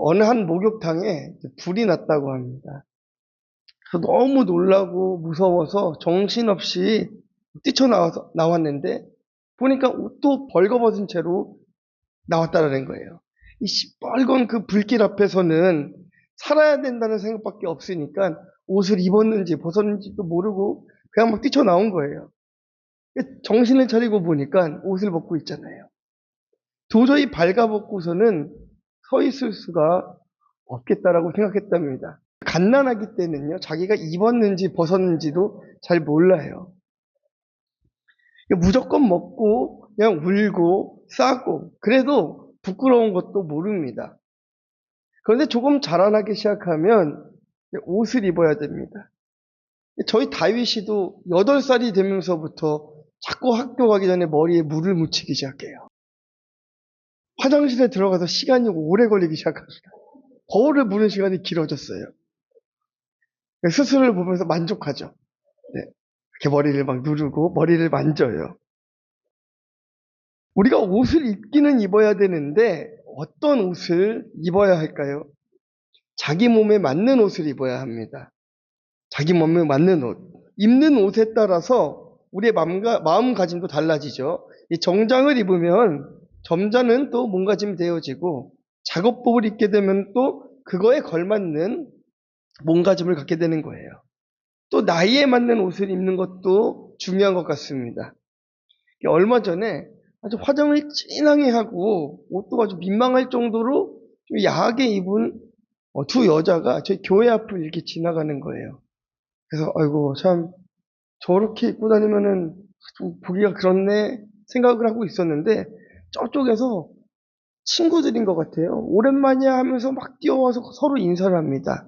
어느 한 목욕탕에 불이 났다고 합니다. 그래서 너무 놀라고 무서워서 정신없이 뛰쳐나왔는데 보니까 옷도 벌거벗은 채로 나왔다라는 거예요. 이 시뻘건 그 불길 앞에서는 살아야 된다는 생각밖에 없으니까 옷을 입었는지 벗었는지도 모르고 그냥 막 뛰쳐나온 거예요. 정신을 차리고 보니까 옷을 벗고 있잖아요. 도저히 발가벗고서는 서 있을 수가 없겠다라고 생각했답니다. 갓난아기 때는요, 자기가 입었는지 벗었는지도 잘 몰라요. 무조건 먹고, 그냥 울고, 싸고, 그래도 부끄러운 것도 모릅니다. 그런데 조금 자라나기 시작하면 옷을 입어야 됩니다. 저희 다윗이도 8살이 되면서부터 자꾸 학교 가기 전에 머리에 물을 묻히기 시작해요. 화장실에 들어가서 시간이 오래 걸리기 시작합니다. 거울을 보는 시간이 길어졌어요. 스스로를 보면서 만족하죠. 네. 이렇게 머리를 막 누르고 머리를 만져요. 우리가 옷을 입기는 입어야 되는데 어떤 옷을 입어야 할까요? 자기 몸에 맞는 옷을 입어야 합니다. 자기 몸에 맞는 옷. 입는 옷에 따라서 우리의 마음가짐도 달라지죠. 이 정장을 입으면 점잖은 또 몸가짐이 되어지고 작업복을 입게 되면 또 그거에 걸맞는 몸가짐을 갖게 되는 거예요. 또 나이에 맞는 옷을 입는 것도 중요한 것 같습니다. 얼마 전에 아주 화장을 진하게 하고 옷도 아주 민망할 정도로 좀 야하게 입은 두 여자가 저희 교회 앞을 이렇게 지나가는 거예요. 그래서 아이고 참 저렇게 입고 다니면은 좀 보기가 그렇네 생각을 하고 있었는데 저쪽에서 친구들인 것 같아요. 오랜만이야 하면서 막 뛰어와서 서로 인사를 합니다.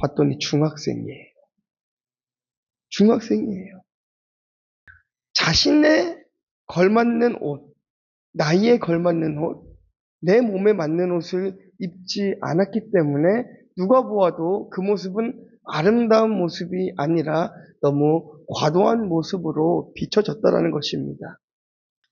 봤더니 중학생이에요. 중학생이에요. 자신의 걸맞는 옷, 나이에 걸맞는 옷, 내 몸에 맞는 옷을 입지 않았기 때문에 누가 보아도 그 모습은 아름다운 모습이 아니라 너무 과도한 모습으로 비춰졌다라는 것입니다.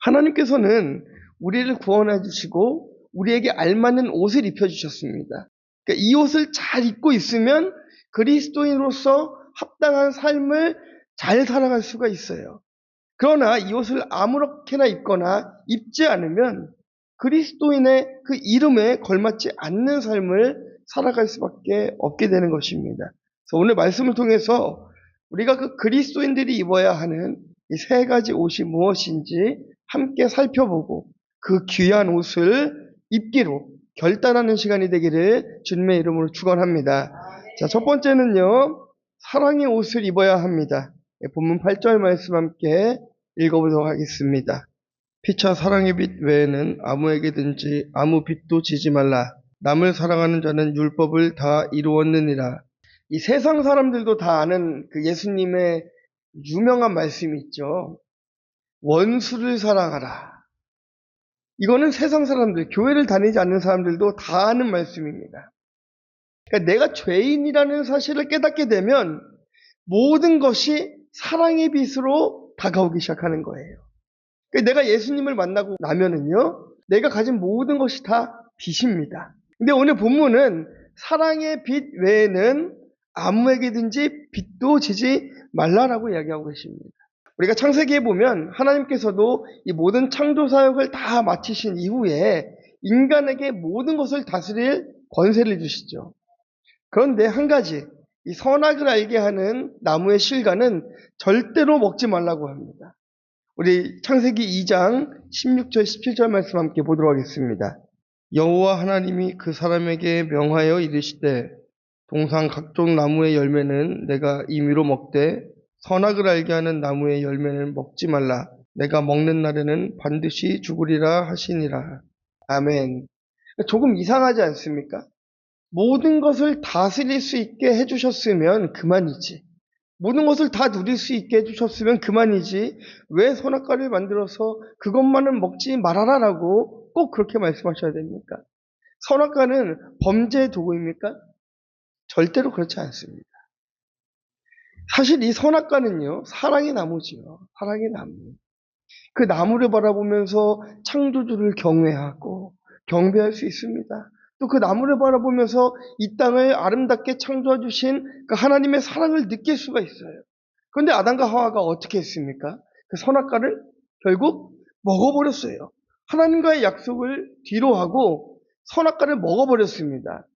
하나님께서는 우리를 구원해 주시고 우리에게 알맞는 옷을 입혀 주셨습니다. 그러니까 이 옷을 잘 입고 있으면 그리스도인으로서 합당한 삶을 잘 살아갈 수가 있어요. 그러나 이 옷을 아무렇게나 입거나 입지 않으면 그리스도인의 그 이름에 걸맞지 않는 삶을 살아갈 수밖에 없게 되는 것입니다. 그래서 오늘 말씀을 통해서 우리가 그 그리스도인들이 입어야 하는 이 세 가지 옷이 무엇인지 함께 살펴보고 그 귀한 옷을 입기로 결단하는 시간이 되기를 주님의 이름으로 축원합니다. 자, 첫 번째는요. 사랑의 옷을 입어야 합니다. 본문 8절 말씀 함께 읽어보도록 하겠습니다. 피차 사랑의 빛 외에는 아무에게든지 아무 빛도 지지 말라. 남을 사랑하는 자는 율법을 다 이루었느니라. 이 세상 사람들도 다 아는 그 예수님의 유명한 말씀이 있죠. 원수를 사랑하라. 이거는 세상 사람들, 교회를 다니지 않는 사람들도 다 아는 말씀입니다. 그러니까 내가 죄인이라는 사실을 깨닫게 되면 모든 것이 사랑의 빛으로 다가오기 시작하는 거예요. 그러니까 내가 예수님을 만나고 나면은요, 내가 가진 모든 것이 다 빛입니다. 근데 오늘 본문은 사랑의 빛 외에는 아무에게든지 빛도 지지 말라라고 이야기하고 계십니다. 우리가 창세기에 보면 하나님께서도 이 모든 창조 사역을 다 마치신 이후에 인간에게 모든 것을 다스릴 권세를 주시죠. 그런데 한 가지, 이 선악을 알게 하는 나무의 실과는 절대로 먹지 말라고 합니다. 우리 창세기 2장 16절 17절 말씀 함께 보도록 하겠습니다. 여호와 하나님이 그 사람에게 명하여 이르시되 동상 각종 나무의 열매는 내가 임의로 먹되 선악을 알게 하는 나무의 열매는 먹지 말라. 내가 먹는 날에는 반드시 죽으리라 하시니라. 아멘. 조금 이상하지 않습니까? 모든 것을 다스릴 수 있게 해주셨으면 그만이지. 모든 것을 다 누릴 수 있게 해주셨으면 그만이지. 왜 선악과를 만들어서 그것만은 먹지 말아라라고 꼭 그렇게 말씀하셔야 됩니까? 선악과는 범죄의 도구입니까? 절대로 그렇지 않습니다. 사실 이 선악과는요, 사랑의 나무지요. 사랑의 나무. 그 나무를 바라보면서 창조주를 경외하고 경배할 수 있습니다. 또 그 나무를 바라보면서 이 땅을 아름답게 창조해 주신 그 하나님의 사랑을 느낄 수가 있어요. 그런데 아담과 하와가 어떻게 했습니까? 그 선악과를 결국 먹어버렸어요. 하나님과의 약속을 뒤로 하고 선악과를 먹어버렸습니다.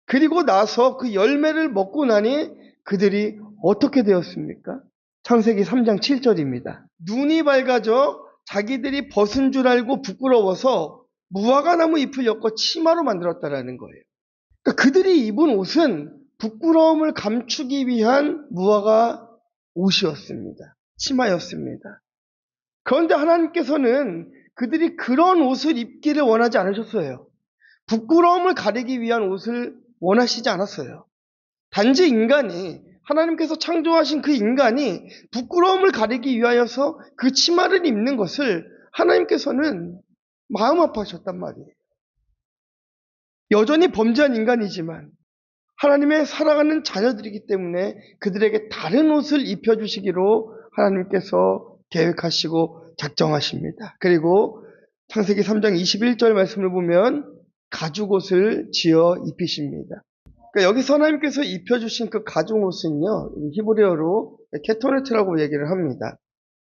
그리고 나서 그 열매를 먹고 나니 그들이 어떻게 되었습니까? 창세기 3장 7절입니다. 눈이 밝아져 자기들이 벗은 줄 알고 부끄러워서 무화과 나무 잎을 엮어 치마로 만들었다라는 거예요. 그러니까 그들이 입은 옷은 부끄러움을 감추기 위한 무화과 옷이었습니다. 치마였습니다. 그런데 하나님께서는 그들이 그런 옷을 입기를 원하지 않으셨어요. 부끄러움을 가리기 위한 옷을 원하시지 않았어요. 단지 인간이, 하나님께서 창조하신 그 인간이 부끄러움을 가리기 위하여서 그 치마를 입는 것을 하나님께서는 마음 아파하셨단 말이에요. 여전히 범죄한 인간이지만 하나님의 사랑하는 자녀들이기 때문에 그들에게 다른 옷을 입혀주시기로 하나님께서 계획하시고 작정하십니다. 그리고 창세기 3장 21절 말씀을 보면 가죽옷을 지어 입히십니다. 그러니까 여기서 하나님께서 입혀주신 그 가죽옷은요, 히브리어로 케토네트라고 얘기를 합니다.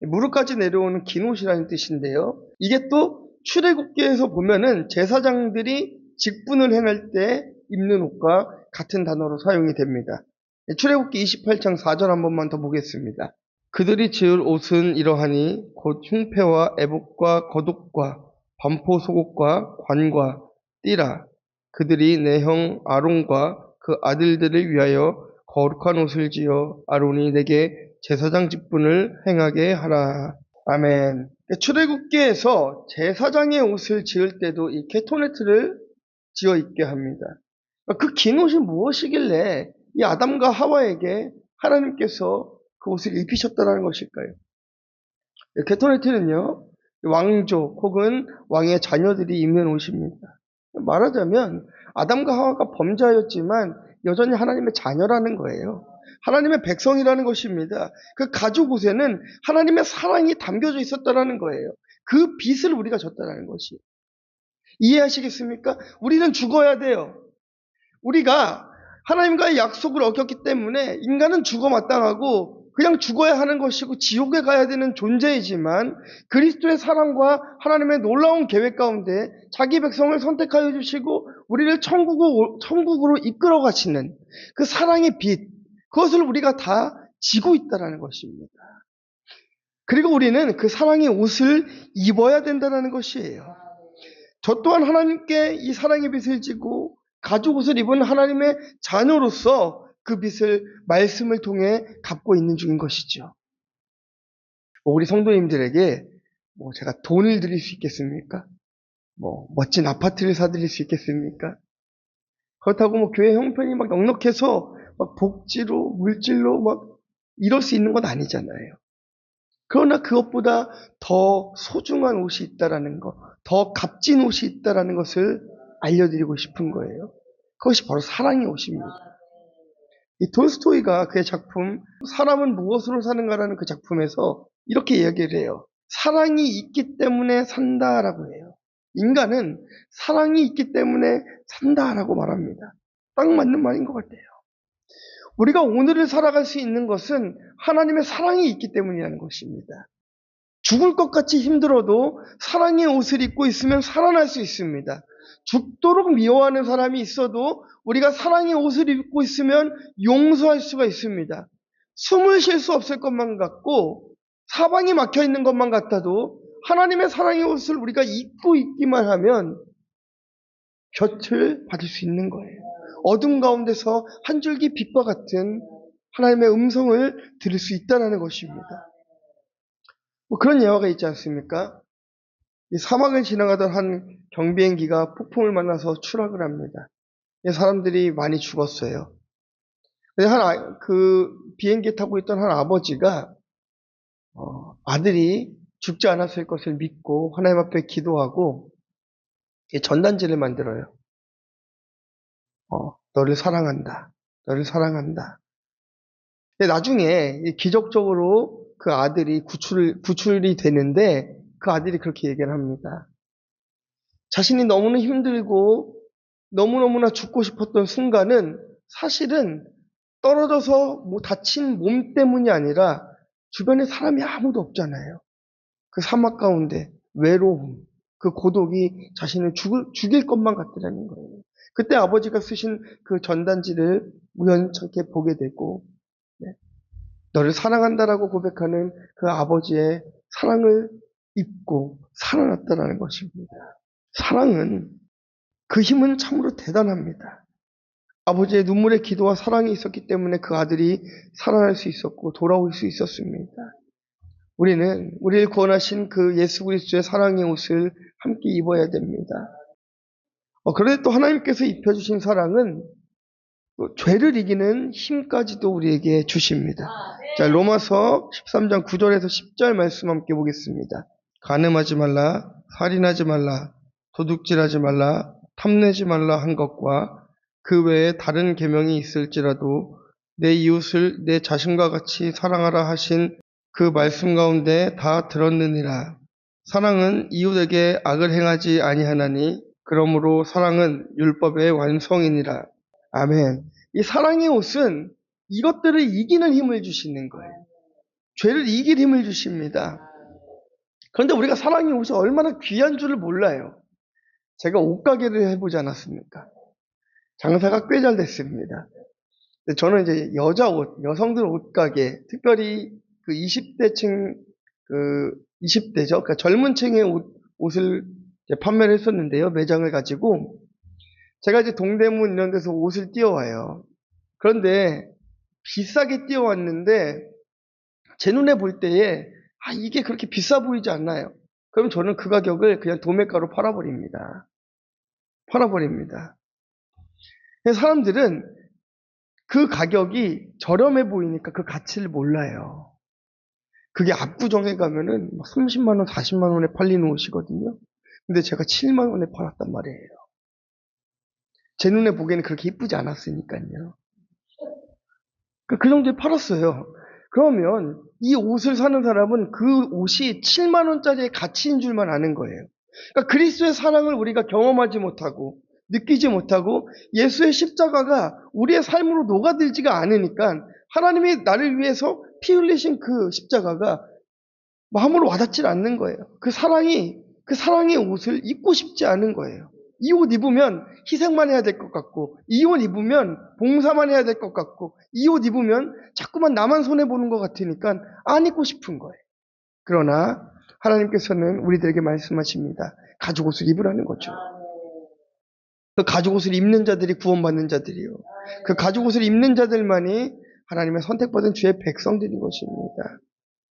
무릎까지 내려오는 긴 옷이라는 뜻인데요. 이게 또 출애굽기에서 보면은 제사장들이 직분을 행할 때 입는 옷과 같은 단어로 사용이 됩니다. 출애굽기 28장 4절 한 번만 더 보겠습니다. 그들이 지을 옷은 이러하니 곧 흉패와 애복과 겉옷과 반포 속옷과 관과 띠라. 그들이 내 형 아론과 그 아들들을 위하여 거룩한 옷을 지어 아론이 내게 제사장 직분을 행하게 하라. 아멘. 출애굽기에서 제사장의 옷을 지을 때도 이 케토네트를 지어 입게 합니다. 그 긴 옷이 무엇이길래 이 아담과 하와에게 하나님께서 그 옷을 입히셨다는 것일까요? 케토네트는요, 왕족 혹은 왕의 자녀들이 입는 옷입니다. 말하자면 아담과 하와가 범죄하였지만 여전히 하나님의 자녀라는 거예요. 하나님의 백성이라는 것입니다. 그 가죽 옷에는 하나님의 사랑이 담겨져 있었다는 거예요. 그 빚을 우리가 졌다는 것이. 이해하시겠습니까? 우리는 죽어야 돼요. 우리가 하나님과의 약속을 어겼기 때문에 인간은 죽어 마땅하고 그냥 죽어야 하는 것이고 지옥에 가야 되는 존재이지만 그리스도의 사랑과 하나님의 놀라운 계획 가운데 자기 백성을 선택하여 주시고 우리를 천국으로 이끌어 가시는 그 사랑의 빛, 그것을 우리가 다 지고 있다는 것입니다. 그리고 우리는 그 사랑의 옷을 입어야 된다는 것이에요. 저 또한 하나님께 이 사랑의 빛을 지고 가죽 옷을 입은 하나님의 자녀로서 그 빛을 말씀을 통해 갚고 있는 중인 것이죠. 우리 성도님들에게 제가 돈을 드릴 수 있겠습니까? 멋진 아파트를 사드릴 수 있겠습니까? 그렇다고 교회 형편이 막 넉넉해서 막 복지로, 물질로 막 이럴 수 있는 건 아니잖아요. 그러나 그것보다 더 소중한 옷이 있다라는 것, 더 값진 옷이 있다라는 것을 알려드리고 싶은 거예요. 그것이 바로 사랑의 옷입니다. 이 톨스토이가 그의 작품 사람은 무엇으로 사는가라는 그 작품에서 이렇게 얘기를 해요. 사랑이 있기 때문에 산다라고 해요. 인간은 사랑이 있기 때문에 산다라고 말합니다. 딱 맞는 말인 것 같아요. 우리가 오늘을 살아갈 수 있는 것은 하나님의 사랑이 있기 때문이라는 것입니다. 죽을 것 같이 힘들어도 사랑의 옷을 입고 있으면 살아날 수 있습니다. 죽도록 미워하는 사람이 있어도 우리가 사랑의 옷을 입고 있으면 용서할 수가 있습니다. 숨을 쉴 수 없을 것만 같고 사방이 막혀 있는 것만 같아도 하나님의 사랑의 옷을 우리가 입고 있기만 하면 곁을 받을 수 있는 거예요. 어둠 가운데서 한 줄기 빛과 같은 하나님의 음성을 들을 수 있다는 것입니다. 그런 예화가 있지 않습니까? 이 사막을 지나가던 한 경비행기가 폭풍을 만나서 추락을 합니다. 사람들이 많이 죽었어요. 그 비행기 타고 있던 한 아버지가 아들이 죽지 않았을 것을 믿고 하나님 앞에 기도하고 전단지를 만들어요. 너를 사랑한다. 너를 사랑한다. 나중에 기적적으로 그 아들이 구출이 되는데 그 아들이 그렇게 얘기를 합니다. 자신이 너무나 힘들고 너무너무나 죽고 싶었던 순간은 사실은 떨어져서 뭐 다친 몸 때문이 아니라 주변에 사람이 아무도 없잖아요. 그 사막 가운데 외로움, 그 고독이 자신을 죽일 것만 같더라는 거예요. 그때 아버지가 쓰신 그 전단지를 우연찮게 보게 되고, 네, 너를 사랑한다라고 고백하는 그 아버지의 사랑을 입고 살아났다라는 것입니다. 사랑은 그 힘은 참으로 대단합니다. 아버지의 눈물의 기도와 사랑이 있었기 때문에 그 아들이 살아날 수 있었고 돌아올 수 있었습니다. 우리는 우리를 구원하신 그 예수 그리스도의 사랑의 옷을 함께 입어야 됩니다. 그런데 또 하나님께서 입혀주신 사랑은 또 죄를 이기는 힘까지도 우리에게 주십니다. 자, 로마서 13장 9절에서 10절 말씀 함께 보겠습니다. 간음하지 말라, 살인하지 말라, 도둑질하지 말라, 탐내지 말라 한 것과 그 외에 다른 계명이 있을지라도 내 이웃을 내 자신과 같이 사랑하라 하신 그 말씀 가운데 다 들었느니라. 사랑은 이웃에게 악을 행하지 아니하나니 그러므로 사랑은 율법의 완성이니라. 아멘. 이 사랑의 옷은 이것들을 이기는 힘을 주시는 거예요. 죄를 이길 힘을 주십니다. 그런데 우리가 사랑의 옷이 얼마나 귀한 줄을 몰라요. 제가 옷가게를 해보지 않았습니까? 장사가 꽤 잘 됐습니다. 저는 이제 여자 옷, 여성들 옷가게, 특별히 그 20대층, 20대죠. 그러니까 젊은 층의 옷을 판매를 했었는데요. 매장을 가지고. 제가 이제 동대문 이런 데서 옷을 띄워와요. 그런데 비싸게 띄워왔는데 제 눈에 볼 때에 이게 그렇게 비싸 보이지 않나요? 그럼 저는 그 가격을 그냥 도매가로 팔아버립니다. 사람들은 그 가격이 저렴해 보이니까 그 가치를 몰라요. 그게 압구정에 가면은 30만 원, 40만 원에 팔리는 옷이거든요. 근데 제가 7만 원에 팔았단 말이에요. 제 눈에 보기에는 그렇게 이쁘지 않았으니까요. 그 정도에 팔았어요. 그러면 이 옷을 사는 사람은 그 옷이 7만 원짜리의 가치인 줄만 아는 거예요. 그러니까 그리스도의 사랑을 우리가 경험하지 못하고 느끼지 못하고 예수의 십자가가 우리의 삶으로 녹아들지가 않으니까 하나님이 나를 위해서 피 흘리신 그 십자가가 마음으로 와닿지 않는 거예요. 그 사랑의 옷을 입고 싶지 않은 거예요. 이 옷 입으면 희생만 해야 될 것 같고, 이 옷 입으면 봉사만 해야 될 것 같고, 이 옷 입으면 자꾸만 나만 손해보는 것 같으니까 안 입고 싶은 거예요. 그러나 하나님께서는 우리들에게 말씀하십니다. 가죽 옷을 입으라는 거죠. 그 가죽 옷을 입는 자들이 구원받는 자들이요. 그 가죽 옷을 입는 자들만이 하나님의 선택받은 주의 백성들인 것입니다.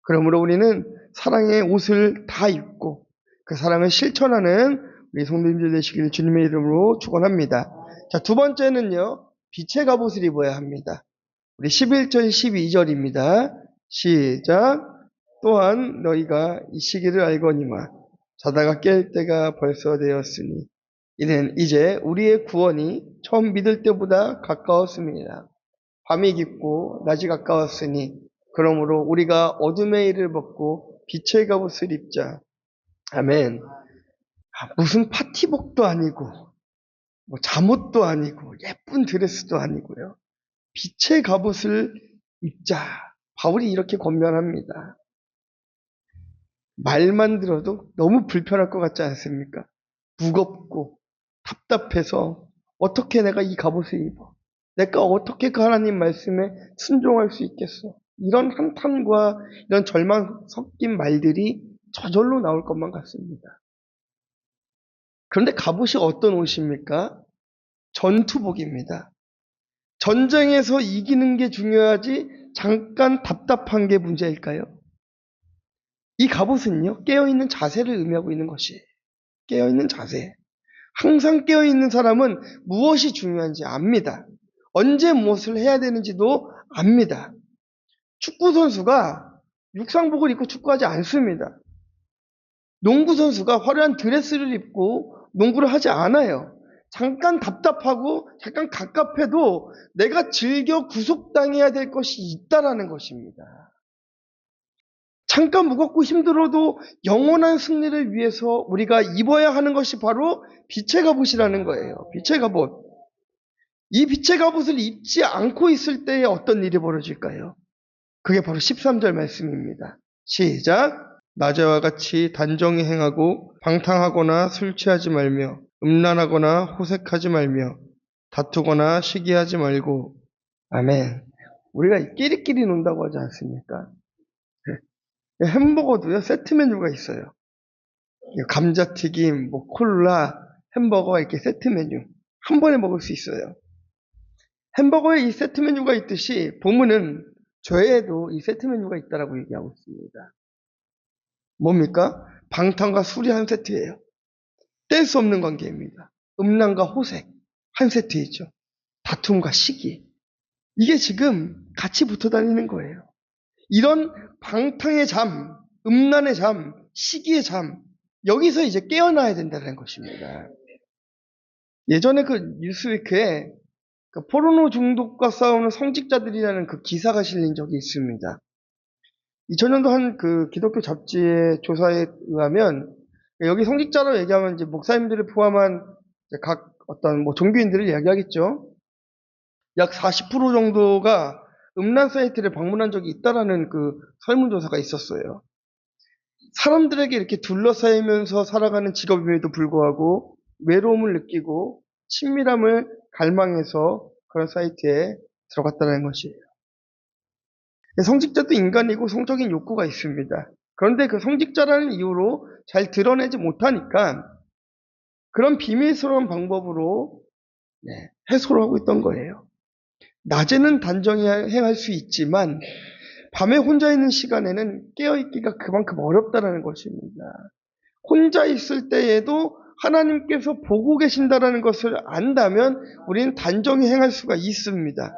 그러므로 우리는 사랑의 옷을 다 입고 그 사랑을 실천하는 우리 성도님들 되시길 주님의 이름으로 축원합니다. 자, 두 번째는요. 빛의 갑옷을 입어야 합니다. 우리 11절 12절입니다. 시작. 또한 너희가 이 시기를 알거니와 자다가 깰 때가 벌써 되었으니 이는 이제 우리의 구원이 처음 믿을 때보다 가까웠습니다. 밤이 깊고 낮이 가까웠으니 그러므로 우리가 어둠의 일을 벗고 빛의 갑옷을 입자. 아멘. 무슨 파티복도 아니고 뭐 잠옷도 아니고 예쁜 드레스도 아니고요. 빛의 갑옷을 입자. 바울이 이렇게 권면합니다. 말만 들어도 너무 불편할 것 같지 않습니까? 무겁고 답답해서 어떻게 내가 이 갑옷을 입어? 내가 어떻게 그 하나님 말씀에 순종할 수 있겠어? 이런 한탄과 이런 절망 섞인 말들이 저절로 나올 것만 같습니다. 그런데 갑옷이 어떤 옷입니까? 전투복입니다. 전쟁에서 이기는 게 중요하지 잠깐 답답한 게 문제일까요? 이 갑옷은요, 깨어있는 자세를 의미하고 있는 것이에요. 깨어있는 자세. 항상 깨어있는 사람은 무엇이 중요한지 압니다. 언제 무엇을 해야 되는지도 압니다. 축구선수가 육상복을 입고 축구하지 않습니다. 농구선수가 화려한 드레스를 입고 농구를 하지 않아요. 잠깐 답답하고 잠깐 갑갑해도 내가 즐겨 구속당해야 될 것이 있다라는 것입니다. 잠깐 무겁고 힘들어도 영원한 승리를 위해서 우리가 입어야 하는 것이 바로 빛의 갑옷이라는 거예요. 빛의 갑옷. 이 빛의 갑옷을 입지 않고 있을 때에 어떤 일이 벌어질까요? 그게 바로 13절 말씀입니다. 시작. 낮에와 같이 단정히 행하고 방탕하거나 술 취하지 말며 음란하거나 호색하지 말며 다투거나 시기하지 말고. 아멘. 우리가 끼리끼리 논다고 하지 않습니까? 햄버거도요, 세트 메뉴가 있어요. 감자튀김, 뭐 콜라, 햄버거 이렇게 세트 메뉴. 한 번에 먹을 수 있어요. 햄버거에 이 세트 메뉴가 있듯이 본문은 죄에도 이 세트 메뉴가 있다라고 얘기하고 있습니다. 뭡니까? 방탕과 술이 한 세트예요. 뗄 수 없는 관계입니다. 음란과 호색 한 세트이죠. 다툼과 시기. 이게 지금 같이 붙어 다니는 거예요. 이런 방탕의 잠, 음란의 잠, 시기의 잠, 여기서 이제 깨어나야 된다는 것입니다. 예전에 그 뉴스위크에 그 포르노 중독과 싸우는 성직자들이라는 그 기사가 실린 적이 있습니다. 2000년도 한 그 기독교 잡지의 조사에 의하면 여기 성직자로 얘기하면 이제 목사님들을 포함한 각 어떤 뭐 종교인들을 이야기하겠죠. 약 40% 정도가 음란 사이트를 방문한 적이 있다라는 그 설문조사가 있었어요. 사람들에게 이렇게 둘러싸이면서 살아가는 직업임에도 불구하고 외로움을 느끼고 친밀함을 갈망해서 그런 사이트에 들어갔다는 것이에요. 성직자도 인간이고 성적인 욕구가 있습니다. 그런데 그 성직자라는 이유로 잘 드러내지 못하니까 그런 비밀스러운 방법으로 해소를 하고 있던 거예요. 낮에는 단정히 행할 수 있지만 밤에 혼자 있는 시간에는 깨어있기가 그만큼 어렵다는 것입니다. 혼자 있을 때에도 하나님께서 보고 계신다는 것을 안다면 우리는 단정히 행할 수가 있습니다.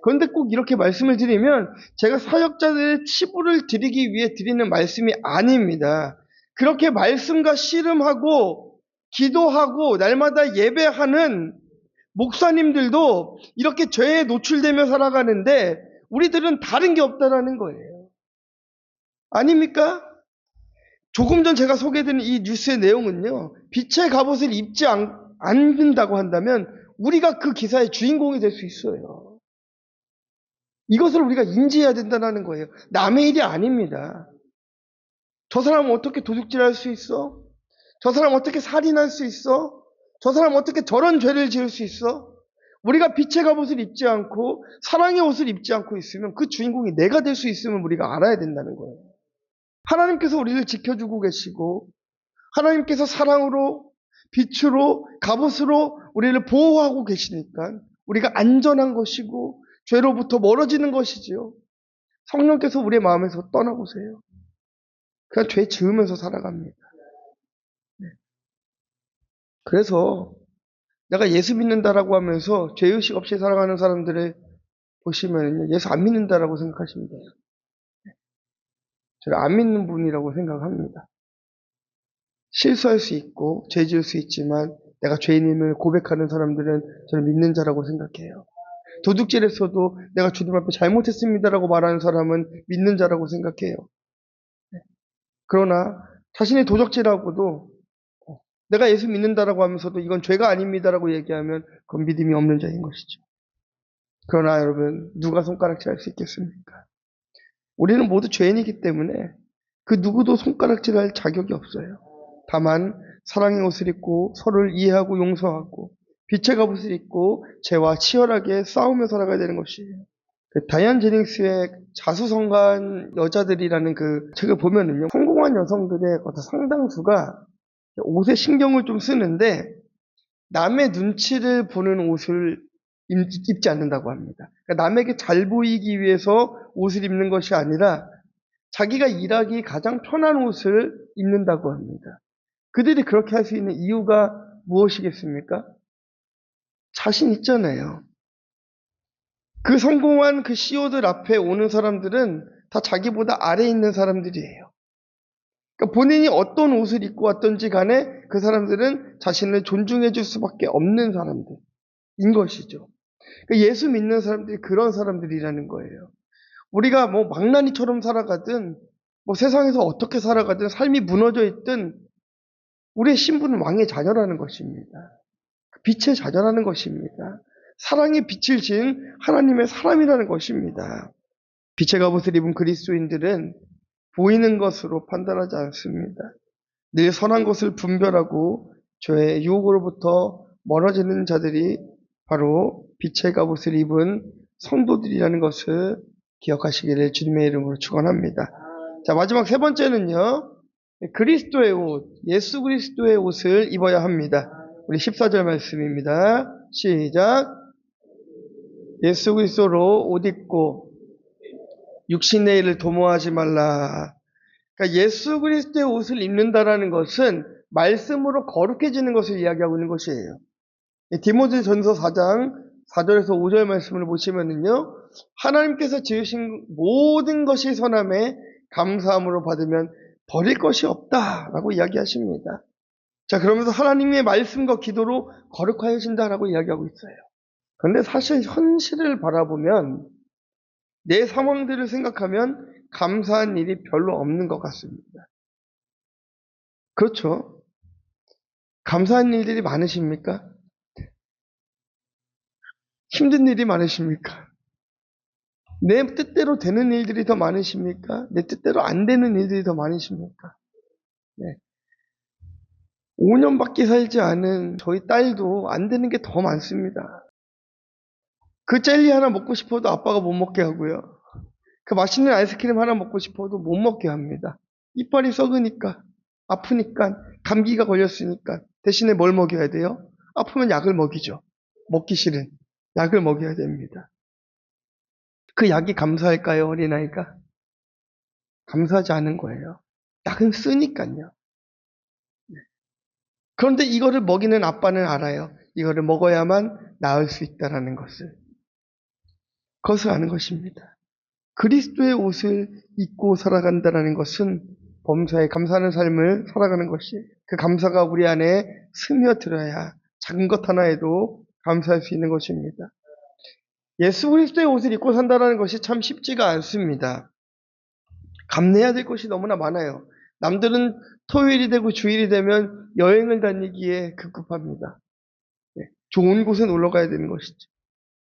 그런데 꼭 이렇게 말씀을 드리면 제가 사역자들의 치부를 드리기 위해 드리는 말씀이 아닙니다. 그렇게 말씀과 씨름하고 기도하고 날마다 예배하는 목사님들도 이렇게 죄에 노출되며 살아가는데 우리들은 다른 게 없다라는 거예요. 아닙니까? 조금 전 제가 소개해드린 이 뉴스의 내용은요, 빛의 갑옷을 입지 않는다고 한다면 우리가 그 기사의 주인공이 될 수 있어요. 이것을 우리가 인지해야 된다는 거예요. 남의 일이 아닙니다. 저 사람은 어떻게 도둑질할 수 있어? 저 사람 어떻게 살인할 수 있어? 저 사람 어떻게 저런 죄를 지을 수 있어? 우리가 빛의 갑옷을 입지 않고 사랑의 옷을 입지 않고 있으면 그 주인공이 내가 될 수 있음을 우리가 알아야 된다는 거예요. 하나님께서 우리를 지켜주고 계시고 하나님께서 사랑으로 빛으로 갑옷으로 우리를 보호하고 계시니까 우리가 안전한 것이고 죄로부터 멀어지는 것이지요. 성령께서 우리의 마음에서 떠나보세요. 그냥 죄 지으면서 살아갑니다. 그래서 내가 예수 믿는다라고 하면서 죄의식 없이 살아가는 사람들을 보시면 예수 안 믿는다라고 생각하시면 돼요. 저를 안 믿는 분이라고 생각합니다. 실수할 수 있고 죄 지을 수 있지만 내가 죄인임을 고백하는 사람들은 저를 믿는 자라고 생각해요. 도둑질했어도 내가 주님 앞에 잘못했습니다라고 말하는 사람은 믿는 자라고 생각해요. 그러나 자신이 도적질하고도 내가 예수 믿는다라고 하면서도 이건 죄가 아닙니다라고 얘기하면 그건 믿음이 없는 자인 것이죠. 그러나 여러분, 누가 손가락질 할 수 있겠습니까? 우리는 모두 죄인이기 때문에 그 누구도 손가락질할 자격이 없어요. 다만 사랑의 옷을 입고 서로를 이해하고 용서하고 빛의 갑옷을 입고 죄와 치열하게 싸우며 살아가야 되는 것이에요. 다이안 제닝스의 자수성가한 여자들이라는 그 책을 보면은요, 성공한 여성들의 상당수가 옷에 신경을 좀 쓰는데 남의 눈치를 보는 옷을 입지 않는다고 합니다. 그러니까 남에게 잘 보이기 위해서 옷을 입는 것이 아니라 자기가 일하기 가장 편한 옷을 입는다고 합니다. 그들이 그렇게 할 수 있는 이유가 무엇이겠습니까? 자신 있잖아요. 그 성공한 그 CEO들 앞에 오는 사람들은 다 자기보다 아래에 있는 사람들이에요. 그러니까 본인이 어떤 옷을 입고 왔던지 간에 그 사람들은 자신을 존중해 줄 수밖에 없는 사람들인 것이죠. 그러니까 예수 믿는 사람들이 그런 사람들이라는 거예요. 우리가 뭐 망나니처럼 살아가든 뭐 세상에서 어떻게 살아가든 삶이 무너져 있든 우리의 신분은 왕의 자녀라는 것입니다. 빛의 자녀라는 것입니다. 사랑의 빛을 지은 하나님의 사람이라는 것입니다. 빛의 갑옷을 입은 그리스도인들은 보이는 것으로 판단하지 않습니다. 늘 선한 것을 분별하고 죄의 유혹으로부터 멀어지는 자들이 바로 빛의 갑옷을 입은 성도들이라는 것을 기억하시기를 주님의 이름으로 축원합니다. 자, 마지막 세 번째는요. 그리스도의 옷, 예수 그리스도의 옷을 입어야 합니다. 우리 14절 말씀입니다. 시작. 예수 그리스도로 옷 입고 육신의 일을 도모하지 말라. 그러니까 예수 그리스도의 옷을 입는다라는 것은 말씀으로 거룩해지는 것을 이야기하고 있는 것이에요. 디모데전서 4장 4절에서 5절 말씀을 보시면은요, 하나님께서 지으신 모든 것이 선함에 감사함으로 받으면 버릴 것이 없다라고 이야기하십니다. 자, 그러면서 하나님의 말씀과 기도로 거룩하여진다라고 이야기하고 있어요. 그런데 사실 현실을 바라보면 내 상황들을 생각하면 감사한 일이 별로 없는 것 같습니다. 그렇죠? 감사한 일들이 많으십니까? 힘든 일이 많으십니까? 내 뜻대로 되는 일들이 더 많으십니까? 내 뜻대로 안 되는 일들이 더 많으십니까? 네. 5년밖에 살지 않은 저희 딸도 안 되는 게 더 많습니다. 그 젤리 하나 먹고 싶어도 아빠가 못 먹게 하고요. 그 맛있는 아이스크림 하나 먹고 싶어도 못 먹게 합니다. 이빨이 썩으니까, 아프니까, 감기가 걸렸으니까 대신에 뭘 먹여야 돼요? 아프면 약을 먹이죠. 먹기 싫은 약을 먹여야 됩니다. 그 약이 감사할까요, 어린아이가? 감사하지 않은 거예요. 약은 쓰니까요. 그런데 이거를 먹이는 아빠는 알아요. 이거를 먹어야만 나을 수 있다는 것을. 그것을 아는 것입니다. 그리스도의 옷을 입고 살아간다는 것은 범사에 감사하는 삶을 살아가는 것이, 그 감사가 우리 안에 스며들어야 작은 것 하나에도 감사할 수 있는 것입니다. 예수 그리스도의 옷을 입고 산다는 것이 참 쉽지가 않습니다. 감내해야 될 것이 너무나 많아요. 남들은 토요일이 되고 주일이 되면 여행을 다니기에 급급합니다. 좋은 곳에 놀러 가야 되는 것이죠.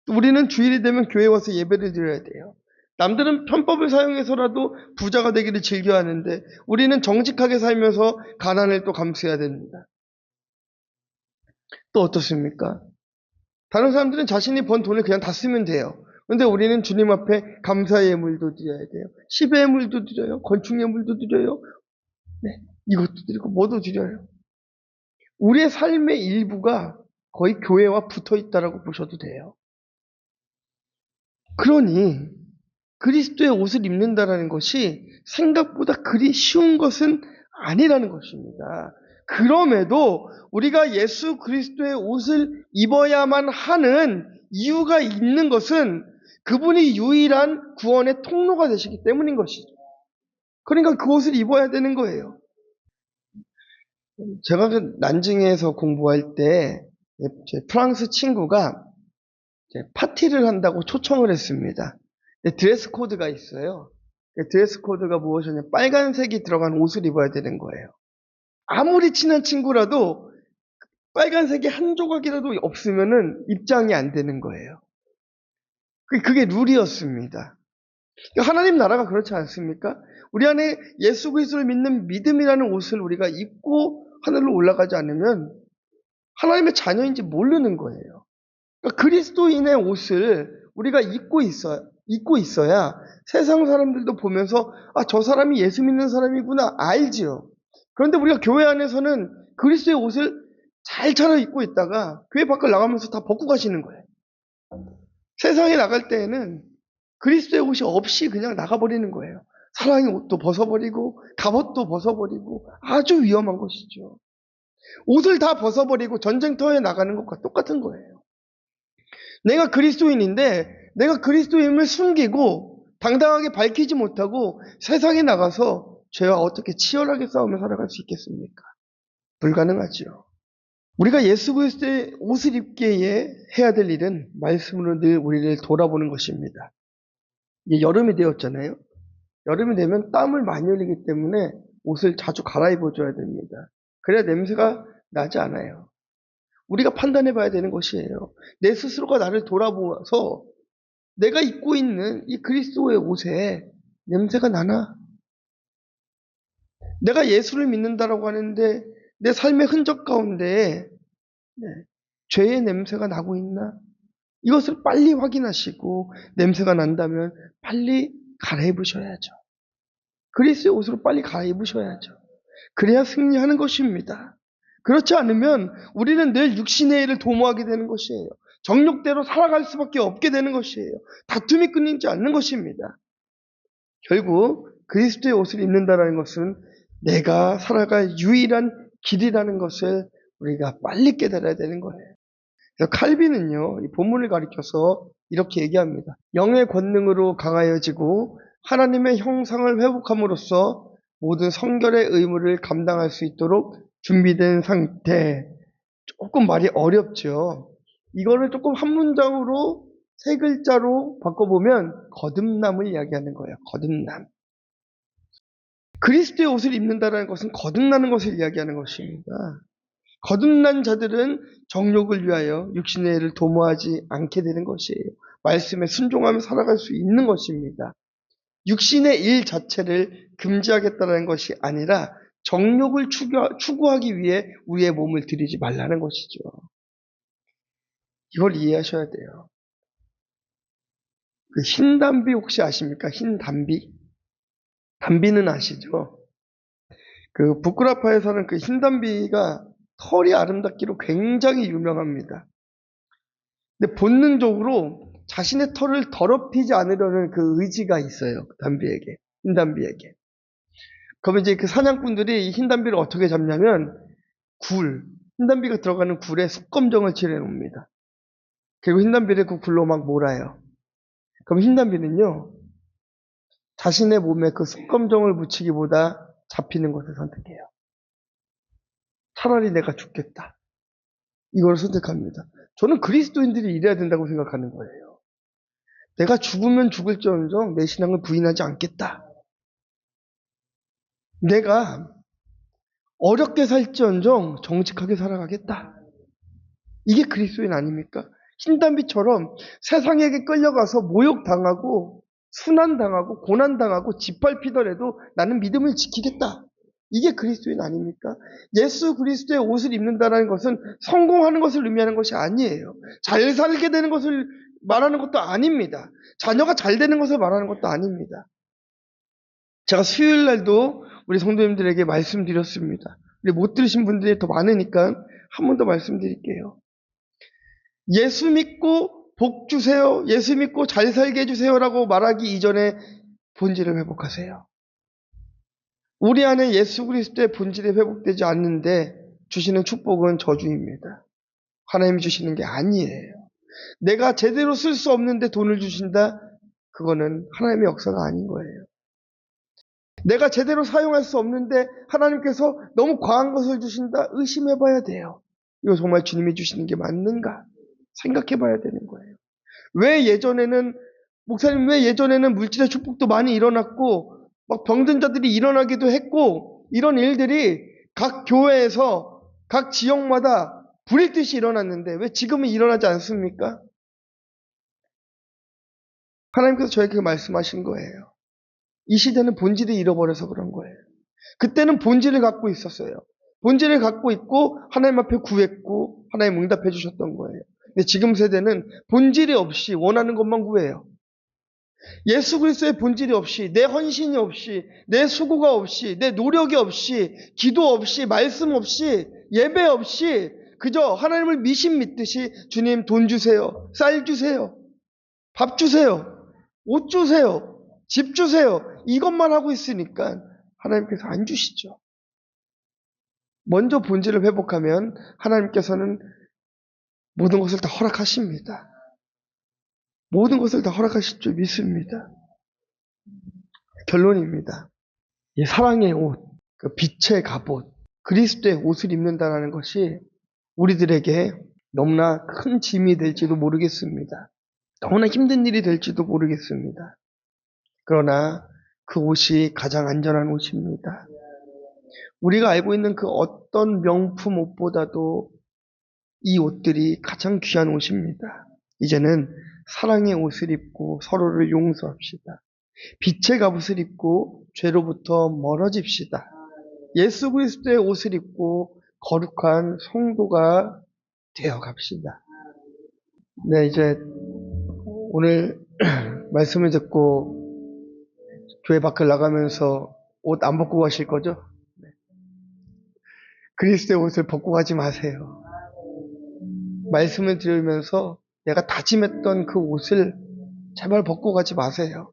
우리는 주일이 되면 교회 와서 예배를 드려야 돼요. 남들은 편법을 사용해서라도 부자가 되기를 즐겨하는데 우리는 정직하게 살면서 가난을 또 감수해야 됩니다. 또 어떻습니까? 다른 사람들은 자신이 번 돈을 그냥 다 쓰면 돼요. 그런데 우리는 주님 앞에 감사의 예물도 드려야 돼요. 십의 예물도 드려요. 건축 예물도 드려요. 네, 이것도 드리고 뭐도 드려요. 우리의 삶의 일부가 거의 교회와 붙어 있다라고 보셔도 돼요. 그러니 그리스도의 옷을 입는다라는 것이 생각보다 그리 쉬운 것은 아니라는 것입니다. 그럼에도 우리가 예수 그리스도의 옷을 입어야만 하는 이유가 있는 것은 그분이 유일한 구원의 통로가 되시기 때문인 것이죠. 그러니까 그 옷을 입어야 되는 거예요. 제가 난징에서 공부할 때 제 프랑스 친구가 파티를 한다고 초청을 했습니다. 드레스 코드가 있어요. 드레스 코드가 무엇이냐면 빨간색이 들어간 옷을 입어야 되는 거예요. 아무리 친한 친구라도 빨간색이 한 조각이라도 없으면은 입장이 안 되는 거예요. 그게 룰이었습니다. 하나님 나라가 그렇지 않습니까? 우리 안에 예수 그리스도를 믿는 믿음이라는 옷을 우리가 입고 하늘로 올라가지 않으면 하나님의 자녀인지 모르는 거예요. 그러니까 그리스도인의 옷을 우리가 입고 있어야 세상 사람들도 보면서 저 사람이 예수 믿는 사람이구나 알지요. 그런데 우리가 교회 안에서는 그리스도의 옷을 잘 차려입고 있다가 교회 밖을 나가면서 다 벗고 가시는 거예요. 세상에 나갈 때에는 그리스도의 옷이 없이 그냥 나가버리는 거예요. 사랑의 옷도 벗어버리고 갑옷도 벗어버리고 아주 위험한 것이죠. 옷을 다 벗어버리고 전쟁터에 나가는 것과 똑같은 거예요. 내가 그리스도인인데 내가 그리스도임을 숨기고 당당하게 밝히지 못하고 세상에 나가서 죄와 어떻게 치열하게 싸우며 살아갈 수 있겠습니까? 불가능하죠. 우리가 예수 그리스도의 옷을 입게 해야 될 일은 말씀으로 늘 우리를 돌아보는 것입니다. 이제 여름이 되었잖아요. 여름이 되면 땀을 많이 흘리기 때문에 옷을 자주 갈아입어줘야 됩니다. 그래야 냄새가 나지 않아요. 우리가 판단해 봐야 되는 것이에요. 내 스스로가 나를 돌아보아서 내가 입고 있는 이 그리스도의 옷에 냄새가 나나? 내가 예수를 믿는다라고 하는데 내 삶의 흔적 가운데 죄의 냄새가 나고 있나? 이것을 빨리 확인하시고 냄새가 난다면 빨리 갈아입으셔야죠. 그리스도의 옷으로 빨리 갈아입으셔야죠. 그래야 승리하는 것입니다. 그렇지 않으면 우리는 늘 육신의 일을 도모하게 되는 것이에요. 정욕대로 살아갈 수밖에 없게 되는 것이에요. 다툼이 끊이지 않는 것입니다. 결국 그리스도의 옷을 입는다는 것은 내가 살아갈 유일한 길이라는 것을 우리가 빨리 깨달아야 되는 거예요. 그래서 칼빈은요, 이 본문을 가리켜서 이렇게 얘기합니다. 영의 권능으로 강하여지고 하나님의 형상을 회복함으로써 모든 성결의 의무를 감당할 수 있도록 준비된 상태. 조금 말이 어렵죠. 이거를 조금 한 문장으로 세 글자로 바꿔보면 거듭남을 이야기하는 거예요. 거듭남. 그리스도의 옷을 입는다는 것은 거듭나는 것을 이야기하는 것입니다. 거듭난 자들은 정욕을 위하여 육신의 일을 도모하지 않게 되는 것이에요. 말씀에 순종하며 살아갈 수 있는 것입니다. 육신의 일 자체를 금지하겠다는 것이 아니라 정욕을 추구하기 위해 우리의 몸을 들이지 말라는 것이죠. 이걸 이해하셔야 돼요. 그 흰 담비 혹시 아십니까? 흰 담비? 담비는 아시죠? 그 부끄라파에 사는 그 흰 담비가 털이 아름답기로 굉장히 유명합니다. 근데 본능적으로 자신의 털을 더럽히지 않으려는 그 의지가 있어요. 그 담비에게, 흰 담비에게. 그러면 이제 그 사냥꾼들이 이 흰 담비를 어떻게 잡냐면 흰 담비가 들어가는 굴에 숯검정을 칠해 놓습니다. 그리고 흰 담비를 그 굴로 막 몰아요. 그럼 흰 담비는요, 자신의 몸에 그 숯검정을 묻히기보다 잡히는 것을 선택해요. 차라리 내가 죽겠다. 이걸 선택합니다. 저는 그리스도인들이 이래야 된다고 생각하는 거예요. 내가 죽으면 죽을지언정 내 신앙을 부인하지 않겠다. 내가 어렵게 살지언정 정직하게 살아가겠다. 이게 그리스도인 아닙니까? 흰담비처럼 세상에게 끌려가서 모욕당하고 순환당하고 고난당하고 짓밟히더라도 나는 믿음을 지키겠다. 이게 그리스도인 아닙니까? 예수 그리스도의 옷을 입는다는 것은 성공하는 것을 의미하는 것이 아니에요. 잘 살게 되는 것을 말하는 것도 아닙니다. 자녀가 잘 되는 것을 말하는 것도 아닙니다. 제가 수요일 날도 우리 성도님들에게 말씀드렸습니다. 우리 못 들으신 분들이 더 많으니까 한 번 더 말씀드릴게요. 예수 믿고 복 주세요. 예수 믿고 잘 살게 해주세요라고 말하기 이전에 본질을 회복하세요. 우리 안에 예수 그리스도의 본질이 회복되지 않는데 주시는 축복은 저주입니다. 하나님이 주시는 게 아니에요. 내가 제대로 쓸 수 없는데 돈을 주신다? 그거는 하나님의 역사가 아닌 거예요. 내가 제대로 사용할 수 없는데 하나님께서 너무 과한 것을 주신다? 의심해 봐야 돼요. 이거 정말 주님이 주시는 게 맞는가? 생각해 봐야 되는 거예요. 목사님 왜 예전에는 물질의 축복도 많이 일어났고, 막 병든 자들이 일어나기도 했고, 이런 일들이 각 교회에서, 각 지역마다 불일 듯이 일어났는데, 왜 지금은 일어나지 않습니까? 하나님께서 저에게 말씀하신 거예요. 이 시대는 본질을 잃어버려서 그런 거예요. 그때는 본질을 갖고 있었어요. 본질을 갖고 있고, 하나님 앞에 구했고, 하나님 응답해 주셨던 거예요. 근데 지금 세대는 본질이 없이 원하는 것만 구해요. 예수 그리스도의 본질이 없이, 내 헌신이 없이, 내 수고가 없이, 내 노력이 없이, 기도 없이, 말씀 없이, 예배 없이 그저 하나님을 미신 믿듯이 주님 돈 주세요, 쌀 주세요, 밥 주세요, 옷 주세요, 집 주세요 이것만 하고 있으니까 하나님께서 안 주시죠. 먼저 본질을 회복하면 하나님께서는 모든 것을 다 허락하십니다. 모든 것을 다 허락하실 줄 믿습니다. 결론입니다. 이 사랑의 옷, 그 빛의 갑옷, 그리스도의 옷을 입는다는 것이 우리들에게 너무나 큰 짐이 될지도 모르겠습니다. 너무나 힘든 일이 될지도 모르겠습니다. 그러나 그 옷이 가장 안전한 옷입니다. 우리가 알고 있는 그 어떤 명품 옷보다도 이 옷들이 가장 귀한 옷입니다. 이제는 사랑의 옷을 입고 서로를 용서합시다. 빛의 갑옷을 입고 죄로부터 멀어집시다. 예수 그리스도의 옷을 입고 거룩한 성도가 되어 갑시다. 네, 이제 오늘 말씀을 듣고 교회 밖을 나가면서 옷 안 벗고 가실 거죠? 네. 그리스도의 옷을 벗고 가지 마세요. 말씀을 들으면서 내가 다짐했던 그 옷을 제발 벗고 가지 마세요.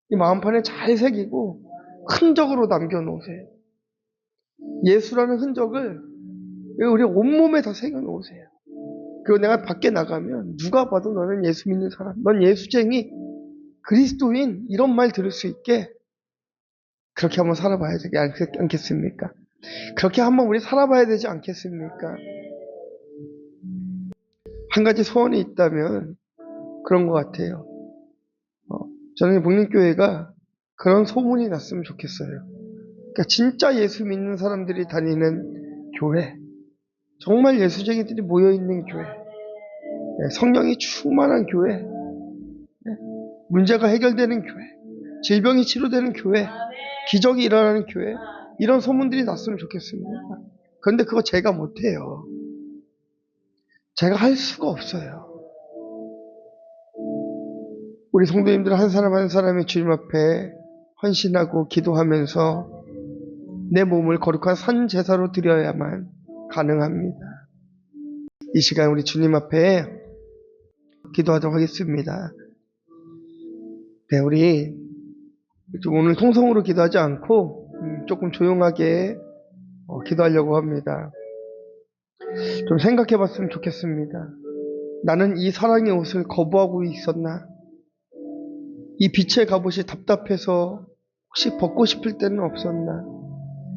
이 마음판에 잘 새기고 흔적으로 남겨놓으세요. 예수라는 흔적을 우리 온몸에 다 새겨놓으세요. 그리고 내가 밖에 나가면 누가 봐도 너는 예수 믿는 사람, 넌 예수쟁이, 그리스도인, 이런 말 들을 수 있게 그렇게 한번 살아봐야 되지 않겠습니까? 그렇게 한번 우리 살아봐야 되지 않겠습니까? 한 가지 소원이 있다면 그런 것 같아요. 저는 복림교회가 그런 소문이 났으면 좋겠어요. 그러니까 진짜 예수 믿는 사람들이 다니는 교회, 정말 예수쟁이들이 모여있는 교회, 성령이 충만한 교회, 문제가 해결되는 교회, 질병이 치료되는 교회, 기적이 일어나는 교회, 이런 소문들이 났으면 좋겠습니다. 그런데 그거 제가 못해요. 제가 할 수가 없어요. 우리 성도님들 한 사람 한 사람이 주님 앞에 헌신하고 기도하면서 내 몸을 거룩한 산 제사로 드려야만 가능합니다. 이 시간 우리 주님 앞에 기도하도록 하겠습니다. 네, 우리 오늘 통성으로 기도하지 않고 조금 조용하게 기도하려고 합니다. 좀 생각해 봤으면 좋겠습니다. 나는 이 사랑의 옷을 거부하고 있었나? 이 빛의 갑옷이 답답해서 혹시 벗고 싶을 때는 없었나?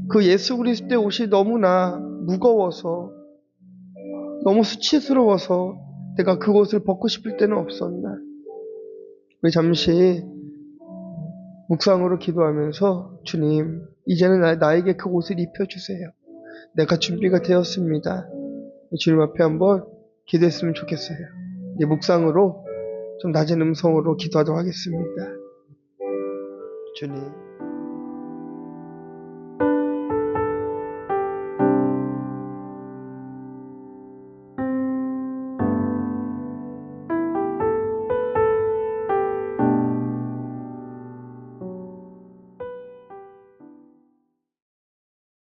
그 예수 그리스도의 옷이 너무나 무거워서, 너무 수치스러워서 내가 그 옷을 벗고 싶을 때는 없었나? 우리 잠시 묵상으로 기도하면서 주님, 이제는 나에게 그 옷을 입혀주세요. 내가 준비가 되었습니다. 주님 앞에 한번 기도했으면 좋겠어요. 이 묵상으로 좀 낮은 음성으로 기도하도록 하겠습니다. 주님.